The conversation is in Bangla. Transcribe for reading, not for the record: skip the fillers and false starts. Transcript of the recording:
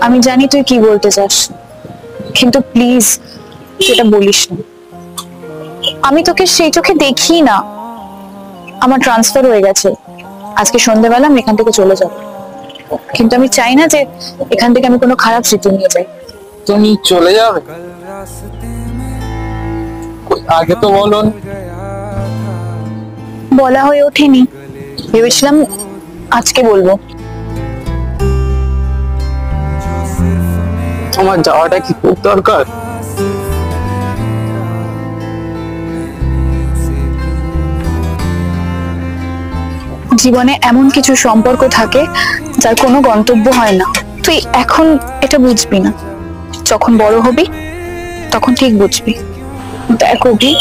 আমি জানি তুই কি বলতে চাস, কিন্তু প্লিজ সেটা বলিস না। আমি তোকে সেই চোখে দেখি না। আমার ট্রান্সফার হয়ে গেছে, আজকে সন্ধ্যেবেলা আমি এখান থেকে চলে যাব, কিন্তু আমি চাই না যে এখান থেকে আমি কোনো খারাপ স্মৃতি নিয়ে যাই। তুমি চলে যাবে? আগে তো বলো। বলা হয়ে ওঠেনি, ভেবেছিলাম আজকে বলবো। তোমার যাওয়াটা কি খুব দরকার? জীবনে এমন কিছু সম্পর্ক থাকে যার কোনো গন্তব্য হয় না। তুই এখন এটা বুঝবি না, যখন বড় হবি তখন ঠিক বুঝবি। দেখ অভি,